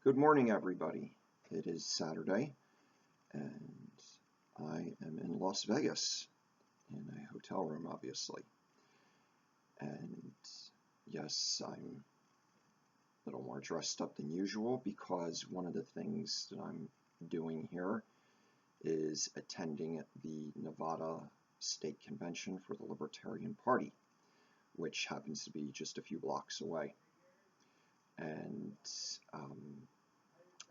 Good morning, everybody. It is Saturday, and I am in Las Vegas in a hotel room, obviously. And yes, I'm a little more dressed up than usual because one of the things that I'm doing here is attending the Nevada State Convention for the Libertarian Party, which happens to be just a few blocks away. And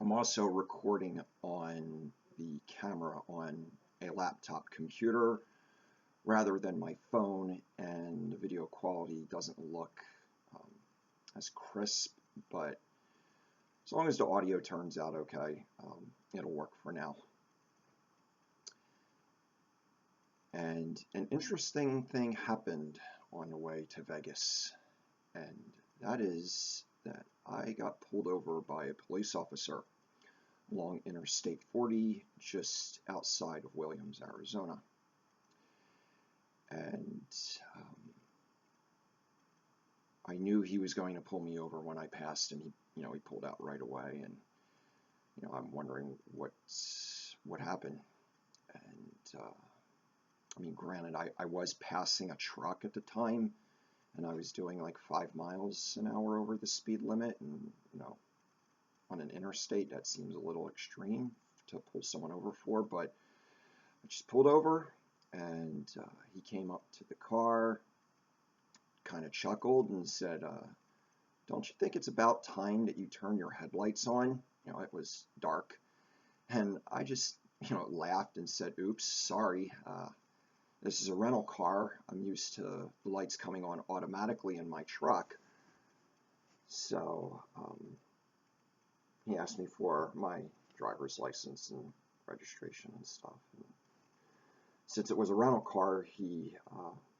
I'm also recording on the camera on a laptop computer rather than my phone, and the video quality doesn't look as crisp, but as long as the audio turns out okay, it'll work for now. And an interesting thing happened on the way to Vegas, and that is that I got pulled over by a police officer along Interstate 40 just outside of Williams, Arizona. And I knew he was going to pull me over when I passed, and he pulled out right away, and I'm wondering what happened. And I mean, granted, I was passing a truck at the time, and I was doing like 5 miles an hour over the speed limit, and on an interstate that seems a little extreme to pull someone over for, but I just pulled over, and he came up to the car, kind of chuckled and said, "Don't you think it's about time that you turn your headlights on?" It was dark, and I just laughed and said, "Oops, sorry. This is a rental car. I'm used to the lights coming on automatically in my truck." So he asked me for my driver's license and registration and stuff. And since it was a rental car, he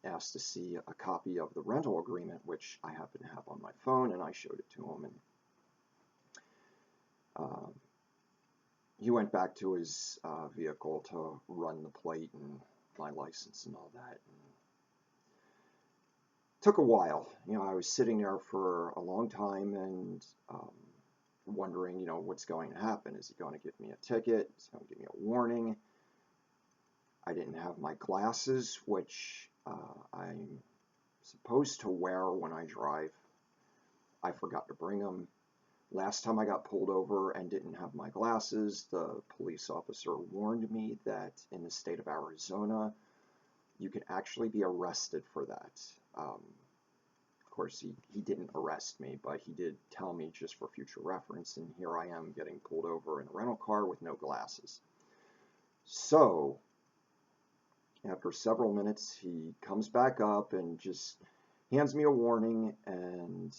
asked to see a copy of the rental agreement, which I happen to have on my phone, and I showed it to him. And he went back to his vehicle to run the plate and my license and all that. And it took a while. I was sitting there for a long time and wondering, what's going to happen. Is he going to give me a ticket? Is he going to give me a warning? I didn't have my glasses, which I'm supposed to wear when I drive. I forgot to bring them. Last time I got pulled over and didn't have my glasses, the police officer warned me that in the state of Arizona, you can actually be arrested for that. Of course, he didn't arrest me, but he did tell me just for future reference, and here I am getting pulled over in a rental car with no glasses. So, after several minutes, he comes back up and just hands me a warning, and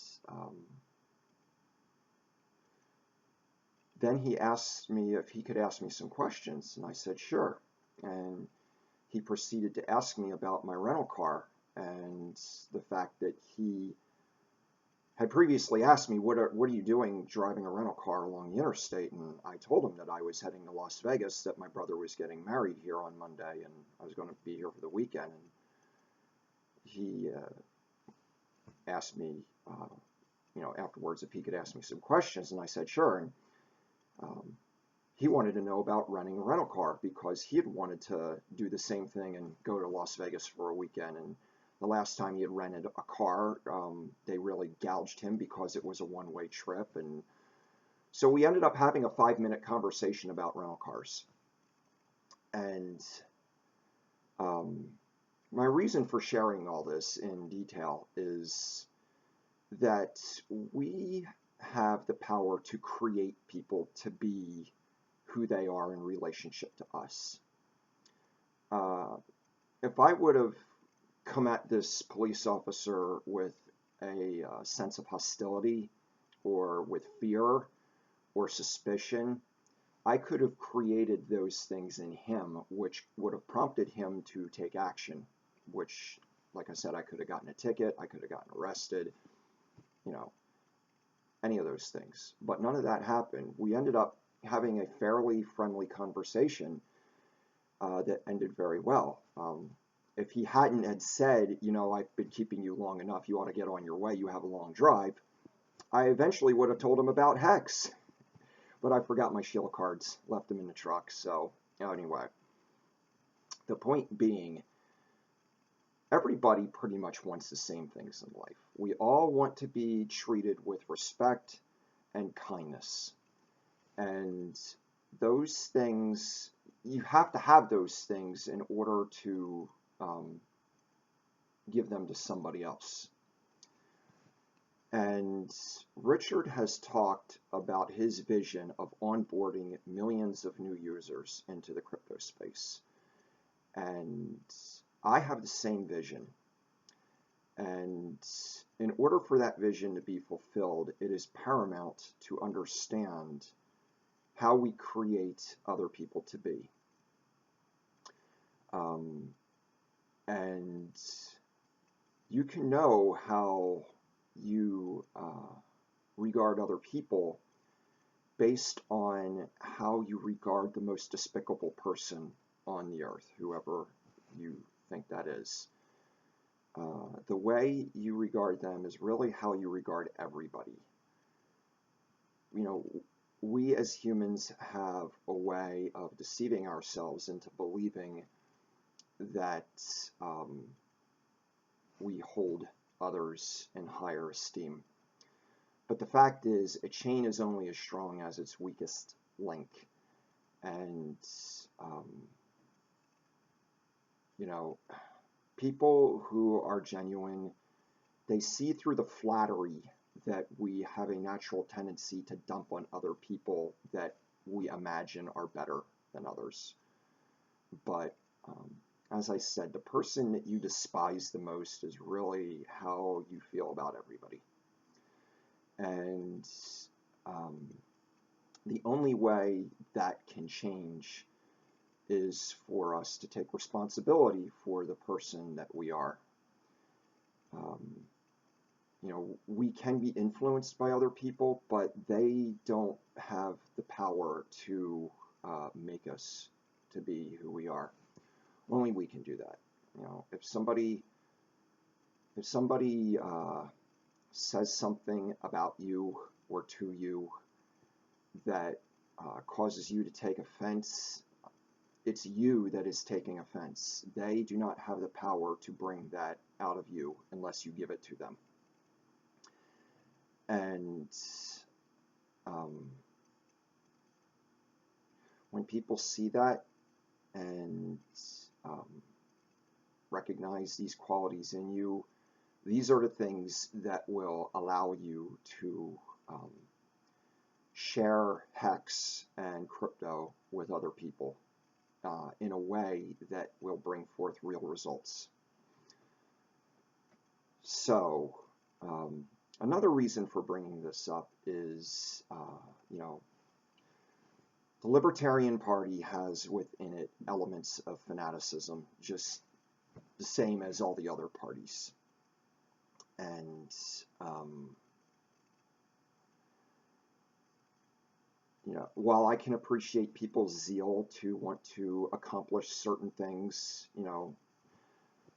then he asked me if he could ask me some questions, and I said sure. And he proceeded to ask me about my rental car and the fact that he had previously asked me, what are you doing driving a rental car along the interstate? And I told him that I was heading to Las Vegas, that my brother was getting married here on Monday, and I was going to be here for the weekend. And he asked me, afterwards if he could ask me some questions, and I said sure. And he wanted to know about renting a rental car because he had wanted to do the same thing and go to Las Vegas for a weekend. And the last time he had rented a car, they really gouged him because it was a one-way trip. And so we ended up having a 5-minute conversation about rental cars. And my reason for sharing all this in detail is that we have the power to create people to be who they are in relationship to us. If I would have come at this police officer with a sense of hostility or with fear or suspicion, I could have created those things in him, which would have prompted him to take action, which, like I said, I could have gotten a ticket, I could have gotten arrested, any of those things. But none of that happened. We ended up having a fairly friendly conversation that ended very well. If he hadn't had said, I've been keeping you long enough, you ought to get on your way, you have a long drive, I eventually would have told him about Hex. but I forgot my shield cards, left them in the truck. So anyway, the point being, everybody pretty much wants the same things in life. We all want to be treated with respect and kindness. And those things, you have to have those things in order to give them to somebody else. And Richard has talked about his vision of onboarding millions of new users into the crypto space. And I have the same vision. And in order for that vision to be fulfilled, it is paramount to understand how we create other people to be. And you can know how you regard other people based on how you regard the most despicable person on the earth, whoever you think that is. The way you regard them is really how you regard everybody. You know, we as humans have a way of deceiving ourselves into believing that we hold others in higher esteem. But the fact is, a chain is only as strong as its weakest link. And, you know, people who are genuine, they see through the flattery that we have a natural tendency to dump on other people that we imagine are better than others. But as I said, the person that you despise the most is really how you feel about everybody. And the only way that can change is for us to take responsibility for the person that we are. You know, we can be influenced by other people, but they don't have the power to make us to be who we are. Only we can do that. You know, if somebody says something about you or to you that causes you to take offense, it's you that is taking offense. They do not have the power to bring that out of you unless you give it to them. And when people see that and recognize these qualities in you, these are the things that will allow you to share Hex and crypto with other people in a way that will bring forth real results. So, another reason for bringing this up is, you know, the Libertarian Party has within it elements of fanaticism, just the same as all the other parties. And, you know, while I can appreciate people's zeal to want to accomplish certain things, you know,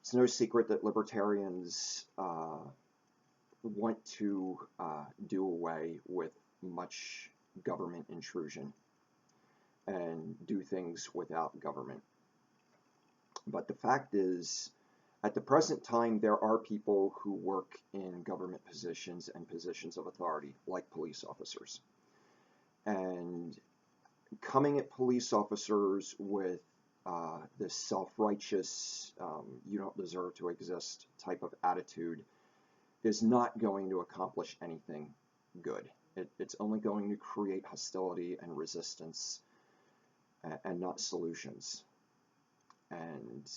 it's no secret that libertarians want to do away with much government intrusion and do things without government. But the fact is, at the present time, there are people who work in government positions and positions of authority, like police officers. And coming at police officers with this self-righteous, you don't deserve to exist type of attitude is not going to accomplish anything good. It's only going to create hostility and resistance and not solutions. And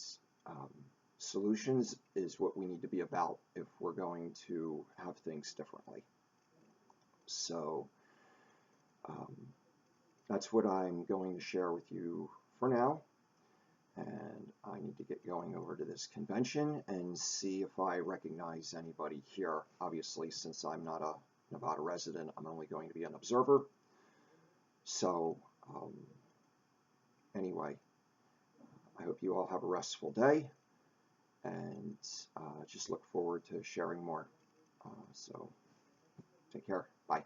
solutions is what we need to be about if we're going to have things differently. So that's what I'm going to share with you for now. And I need to get going over to this convention and see if I recognize anybody here. Obviously, since I'm not a Nevada resident, I'm only going to be an observer. So anyway, I hope you all have a restful day, and just look forward to sharing more. So take care. Bye.